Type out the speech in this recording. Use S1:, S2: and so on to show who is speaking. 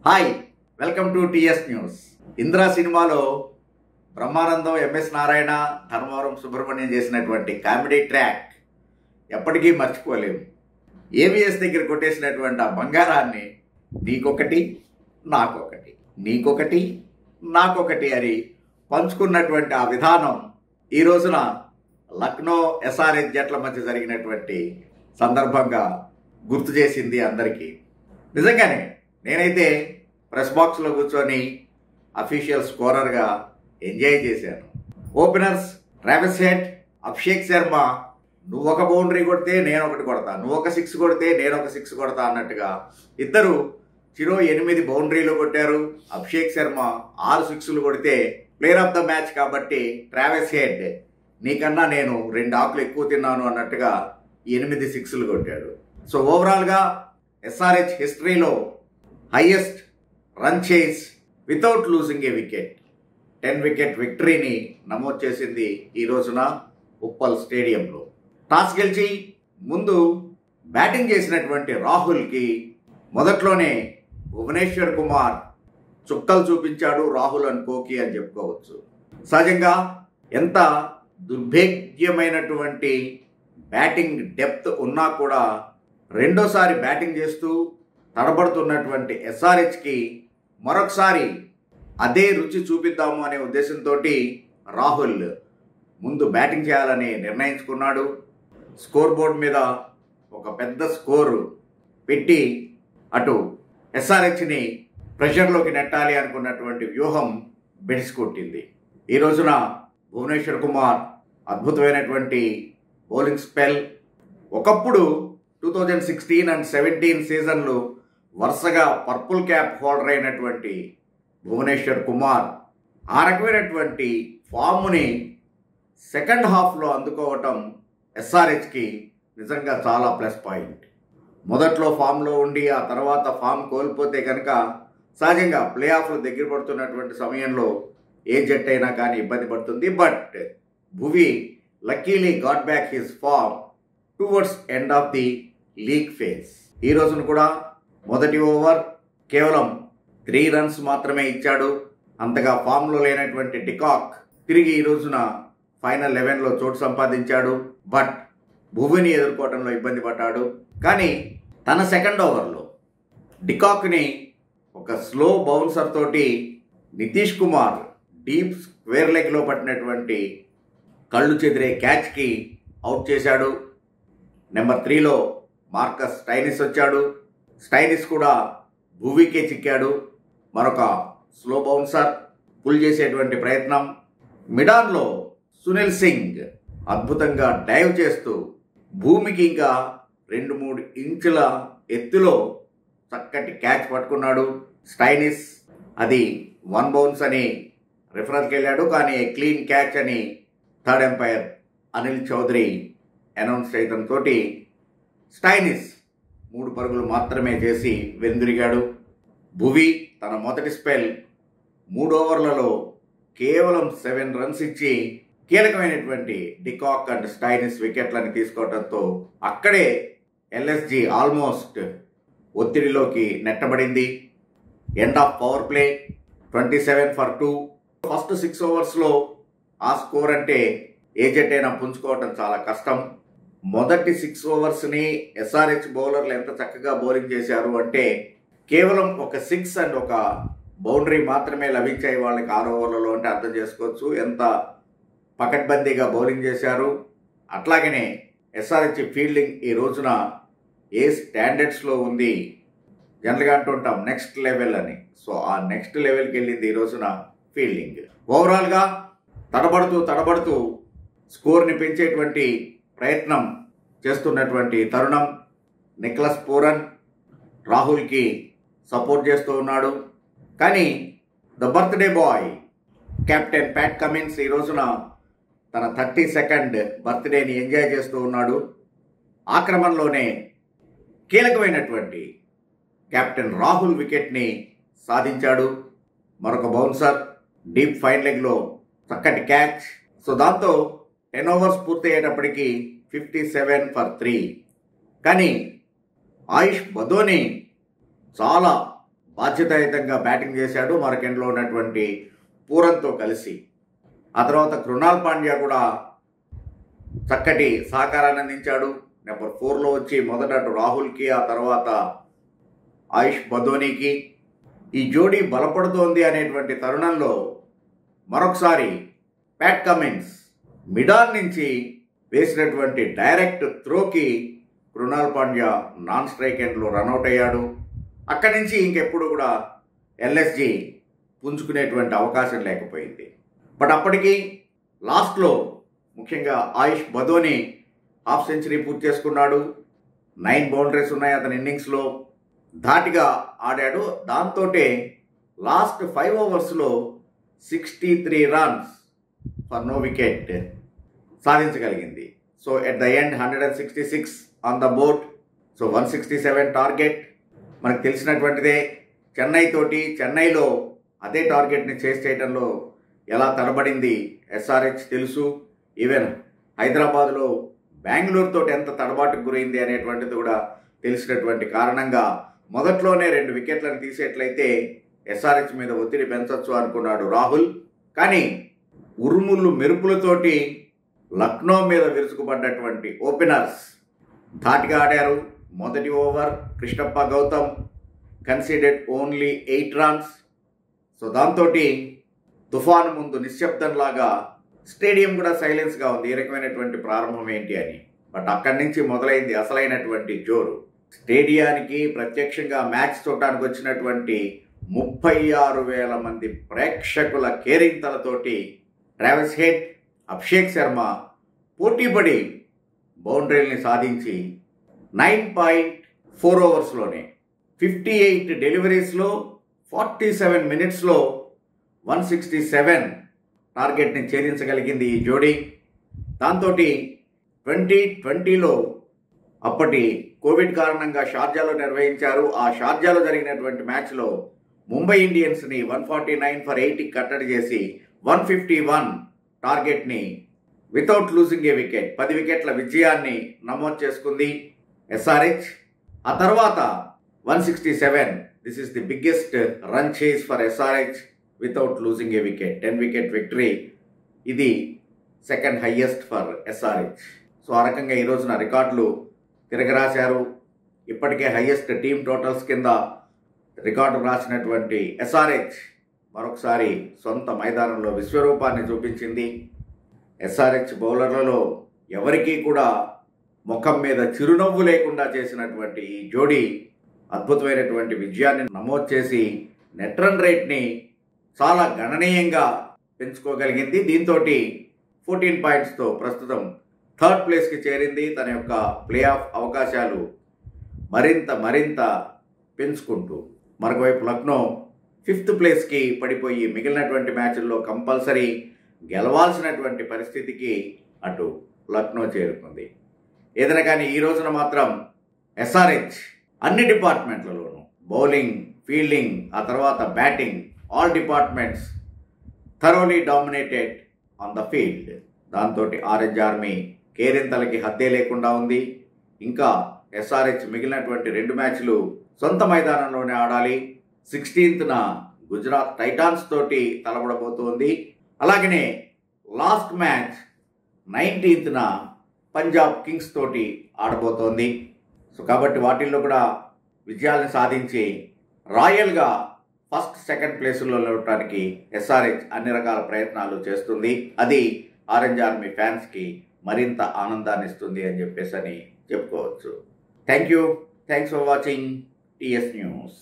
S1: Hi, welcome to TS news. Indra సినిమాలో Brahmanandam, MS Narayana, Dharmavaram Subrahmanyam చేసినటువంటి comedy track ఎప్పటికీ మర్చిపోలేము. ఏవిఎస్ దగ్గర కొట్టేసినటువంటి ఆ బంగారాన్ని నీకొకటి నాకొకటి, నీకొకటి నాకొకటి అని పంచుకున్నటువంటి ఆ విధానం ఈ రోజున లక్నో ఎస్ఆర్హెచ్ జట్ల మధ్య జరిగినటువంటి సందర్భంగా గుర్తు చేసింది అందరికీ. నిజంగానే నేనైతే ప్రెస్ బాక్స్లో కూర్చొని అఫీషియల్ స్కోరర్గా ఎంజాయ్ చేశాను. Openers Travis head, Abhishek Sharma, నువ్వు ఒక బౌండరీ కొడితే నేను ఒకటి కొడతా, నువ్వు ఒక 6 కొడితే నేను ఒక 6 కొడతా అన్నట్టుగా ఇద్దరు చిరో 8 బౌండరీలు కొట్టారు. అభిషేక్ శర్మ 6 6లు కొడితే ప్లేయర్ ఆఫ్ ద మ్యాచ్ కాబట్టి ట్రావిస్ హెడ్ నీకన్నా నేను 2 ఆకులు ఎక్కువ తిన్నాను అన్నట్టుగా 8 6లు కొట్టాడు. సో ఓవరాల్గా ఎస్ఆర్హెచ్ హిస్టరీలో హైయెస్ట్ రన్ చేస్ without losing a wicket 10 wicket విక్టరీని నమోదు చేసింది ఈ రోజున ఉప్పల్ స్టేడియంలో. టాస్ గెలిచి ముందు బ్యాటింగ్ చేసినటువంటి రాహుల్కి మొదట్లోనే భువనేశ్వర్ కుమార్ చుక్కలు చూపించాడు. రాహుల్ అనుకోకి అని చెప్పుకోవచ్చు. సహజంగా ఎంత దుర్భేద్యమైనటువంటి బ్యాటింగ్ డెప్త్ ఉన్నా కూడా రెండోసారి బ్యాటింగ్ చేస్తూ తడబడుతున్నటువంటి ఎస్ఆర్హెచ్కి మరొకసారి అదే రుచి చూపిద్దాము అనే ఉద్దేశంతో రాహుల్ ముందు బ్యాటింగ్ చేయాలని నిర్ణయించుకున్నాడు. స్కోర్ బోర్డ్ మీద ఒక పెద్ద స్కోరు పెట్టి అటు ఎస్ఆర్హెచ్ని ప్రెషర్లోకి నెట్టాలి అనుకున్నటువంటి వ్యూహం బెడిసికొట్టింది. ఈ రోజున భువనేశ్వర్ కుమార్ అద్భుతమైనటువంటి బౌలింగ్ స్పెల్. ఒకప్పుడు 2016 and 17 సీజన్లు వరుసగా పర్పుల్ క్యాప్ హోల్డర్ అయినటువంటి భువనేశ్వర్ కుమార్ ఆ రకమైనటువంటి ఫామ్ని సెకండ్ హాఫ్లో అందుకోవటం ఎస్ఆర్హెచ్కి నిజంగా చాలా ప్లస్ పాయింట్. మొదట్లో ఫామ్లో ఉండి ఆ తర్వాత ఫామ్ కోల్పోతే కనుక సహజంగా ప్లే ఆఫ్లు దగ్గర పడుతున్నటువంటి సమయంలో ఏ జట్ అయినా కానీ ఇబ్బంది పడుతుంది. But Bhuvi luckily got back his form towards end of the league phase. ఈ రోజున కూడా మొదటి ఓవర్ కేవలం 3 రన్స్ మాత్రమే ఇచ్చాడు. అంతగా ఫామ్లో లేనటువంటి డికాక్ తిరిగి ఈ రోజున ఫైనల్ 11లో చోటు సంపాదించాడు. బట్ భువిని ఎదుర్కోవడంలో ఇబ్బంది పడ్డాడు. కానీ తన సెకండ్ ఓవర్లో డికాక్ని ఒక స్లో బౌన్సర్ తోటి నితీష్ కుమార్ డీప్ స్క్వేర్ లెగ్లో పట్టినటువంటి కళ్ళు చెదిరే క్యాచ్కి అవుట్ చేశాడు. నెంబర్ 3లో మార్కస్ స్టైనిస్ వచ్చాడు. స్టైనిస్ కూడా భువికే చిక్కాడు. మరొక స్లో బౌన్సర్ పుల్ చేసేటువంటి ప్రయత్నం. మిడాన్లో సునీల్ సింగ్ అద్భుతంగా డైవ్ చేస్తూ భూమికి ఇంకా 2-3 ఇంచుల ఎత్తులో చక్కటి క్యాచ్ పట్టుకున్నాడు. స్టైనిస్ అది 1 బౌన్స్ అని రిఫరల్కి వెళ్ళాడు. కానీ క్లీన్ క్యాచ్ అని third umpire Anil Chaudhary announce చేయడంతో స్టైనిస్ 3 పరుగులు మాత్రమే చేసి వెనుదిరిగాడు. భువి తన మొదటి స్పెల్ 3 ఓవర్లలో కేవలం 7 రన్స్ ఇచ్చి కీలకమైనటువంటి డికాక్ అండ్ స్టైనిస్ వికెట్లని తీసుకోవడంతో అక్కడే ఎల్ఎస్జి ఆల్మోస్ట్ ఒత్తిడిలోకి నెట్టబడింది. End of power play 27 for 2. First 6 ఓవర్స్లో ఆ స్కోర్ అంటే ఏ జట్ అయినా పుంజుకోవటం చాలా కష్టం. మొదటి 6 ఓవర్స్ని ఎస్ఆర్హెచ్ బౌలర్లు ఎంత చక్కగా బౌలింగ్ చేశారు అంటే కేవలం ఒక 6 అండ్ ఒక బౌండరీ మాత్రమే లభించాయి వాళ్ళకి 6 ఓవర్లలో. అంటే అర్థం చేసుకోవచ్చు ఎంత పకడ్బందీగా బౌలింగ్ చేశారు. అట్లాగనే ఎస్ఆర్హెచ్ ఫీల్డింగ్ ఈ రోజున ఏ స్టాండర్డ్స్లో ఉంది. జనరల్గా అంటుంటాం నెక్స్ట్ లెవెల్ అని. సో ఆ నెక్స్ట్ లెవెల్కి వెళ్ళింది ఈ రోజున ఫీల్డింగ్. ఓవరాల్గా తడబడుతూ స్కోర్ని పెంచేటువంటి ప్రయత్నం చేస్తున్నటువంటి తరుణం నిక్లస్ పూరన్ రాహుల్కి సపోర్ట్ చేస్తూ ఉన్నాడు. కానీ the birthday boy captain Pat Cummins ఈ రోజున తన 32nd బర్త్డేని ఎంజాయ్ చేస్తూ ఉన్నాడు. ఆ క్రమంలోనే కీలకమైనటువంటి కెప్టెన్ రాహుల్ వికెట్ని సాధించాడు. మరొక బౌన్సర్ డీప్ ఫైన్ లెగ్లో చక్కటి క్యాచ్. సో దాంతో 10 ఓవర్స్ పూర్తి అయ్యేటప్పటికి 57 for 3. కానీ ఆయుష్ బదోని చాలా బాధ్యతాయుతంగా బ్యాటింగ్ చేశాడు మరొక ఎండ్లో ఉన్నటువంటి పూరన్తో కలిసి. ఆ తర్వాత కృణాల్ పాండ్యా కూడా చక్కటి సహకారాన్ని అందించాడు. నెంబర్ 4లో వచ్చి మొదట రాహుల్కి, ఆ తర్వాత ఆయుష్ బదోనీకి ఈ జోడీ బలపడుతోంది అనేటువంటి తరుణంలో మరొకసారి ప్యాట్ కమిన్స్ మిడాన్ నుంచి వేసినటువంటి డైరెక్ట్ త్రోకి కృణాల్ పాండ్యా నాన్ స్ట్రైక్ ఎండ్లో రన్అట్ అయ్యాడు. అక్కడి నుంచి ఇంకెప్పుడు కూడా ఎల్ఎస్జి పుంజుకునేటువంటి అవకాశం లేకపోయింది. బట్ అప్పటికి లాస్ట్లో ముఖ్యంగా ఆయుష్ బదోని హాఫ్ సెంచరీ పూర్తి చేసుకున్నాడు. 9 బౌండరీస్ ఉన్నాయి అతని ఇన్నింగ్స్లో, ధాటిగా ఆడాడు. దాంతో లాస్ట్ 5 ఓవర్స్లో 63 రన్స్ ఫర్ నో వికెట్ సాధించగలిగింది. So at the end 166 on the board. So 167 target మనకు తెలిసినటువంటిదే. చెన్నైలో అదే టార్గెట్ని చేస్ చేయడంలో ఎలా తడబడింది ఎస్ఆర్హెచ్ తెలుసు. ఈవెన్ హైదరాబాద్లో బెంగళూరుతో ఎంత తడబాటుకు గురైంది అనేటువంటిది కూడా తెలిసినటువంటి కారణంగా మొదట్లోనే 2 వికెట్లను తీసేట్లయితే ఎస్ఆర్హెచ్ మీద ఒత్తిడి పెంచవచ్చు అనుకున్నాడు రాహుల్. కానీ ఉరుములు మెరుపులతోటి లక్నో మీద విరుచుకుపడ్డటువంటి ఓపెనర్స్ ధాటిగా ఆడారు. మొదటి over Krishnappa Gowtham conceded only 8 runs. So దాంతో తుఫాను ముందు నిశ్శబ్దంలాగా స్టేడియం కూడా సైలెన్స్గా ఉంది. ఏ రకమైనటువంటి ప్రారంభం ఏంటి అని. బట్ అక్కడి నుంచి మొదలైంది అసలైనటువంటి జోరు. స్టేడియానికి ప్రత్యక్షంగా మ్యాచ్ చూడటానికి వచ్చినటువంటి 36,000 మంది ప్రేక్షకుల కేరింతలతోటి ట్రావిస్ హెడ్, అభిషేక్ శర్మ పోటీపడి బౌండరీల్ని సాధించి 9.4 ఓవర్స్లోనే 58 డెలివరీస్లో 47 మినిట్స్లో 167 టార్గెట్ని ఛేదించగలిగింది ఈ జోడీ. దాంతో 2020లో అప్పటి కోవిడ్ కారణంగా షార్జాలో నిర్వహించారు. ఆ షార్జాలో జరిగినటువంటి మ్యాచ్లో ముంబై ఇండియన్స్ని 149 ఫర్ 80 కట్టడి చేసి 151 టార్గెట్ని వితౌట్ లూజింగ్ ఏ వికెట్ 10 వికెట్ల విజయాన్ని నమోదు చేసుకుంది ఎస్ఆర్హెచ్. ఆ తర్వాత 167, this is the biggest run chase for SRH without losing a wicket, 10 wicket victory. ఇది second highest for SRH. So ఆ రకంగా ఈ రోజున రికార్డులు తిరగరాశారు. ఇప్పటికే హైయెస్ట్ టీమ్ టోటల్స్ కింద రికార్డు రాసినటువంటి ఎస్ఆర్హెచ్ మరొకసారి సొంత మైదానంలో విశ్వరూపాన్ని చూపించింది. ఎస్ఆర్హెచ్ బౌలర్లలో ఎవరికీ కూడా ముఖం మీద చిరునవ్వు లేకుండా చేసినటువంటి ఈ జోడీ అద్భుతమైనటువంటి విజయాన్ని నమోదు చేసి నెట్ రన్ రేట్ని చాలా గణనీయంగా పెంచుకోగలిగింది. దీంతో 14 పాయింట్స్తో ప్రస్తుతం థర్డ్ ప్లేస్కి చేరింది. తన యొక్క ప్లే ఆఫ్ అవకాశాలు మరింత పెంచుకుంటూ మరొకవైపు లక్నో 5th ప్లేస్కి పడిపోయి మిగిలినటువంటి మ్యాచ్ల్లో కంపల్సరీ గెలవాల్సినటువంటి పరిస్థితికి అటు లక్నో చేరుకుంది. ఏదైనా కానీ ఈ రోజున మాత్రం ఎస్ఆర్హెచ్ అన్ని డిపార్ట్మెంట్లలోనూ బౌలింగ్, ఫీల్డింగ్, ఆ తర్వాత batting, all departments thoroughly dominated on the field. దాంతో ఆరెంజ్ ఆర్మీ కేరింతలకి హద్దే లేకుండా ఉంది. ఇంకా ఎస్ఆర్హెచ్ మిగిలినటువంటి 2 మ్యాచ్లు సొంత మైదానంలోనే ఆడాలి. 16th గుజరాత్ టైటాన్స్ తోటి తలపడబోతోంది. అలాగనే last match 19th Punjab Kings తోటి ఆడబోతోంది. సో కాబట్టి వాటిల్లో కూడా విజయాలను సాధించి రాయల్గా ఫస్ట్, సెకండ్ ప్లేసుల్లో నిలవడానికి ఎస్ఆర్హెచ్ అన్ని రకాల ప్రయత్నాలు చేస్తుంది. అది ఆరెంజ్ ఆర్మీ ఫ్యాన్స్కి మరింత ఆనందాన్ని ఇస్తుంది అని చెప్పేసి చెప్పుకోవచ్చు. Thanks for watching TS news.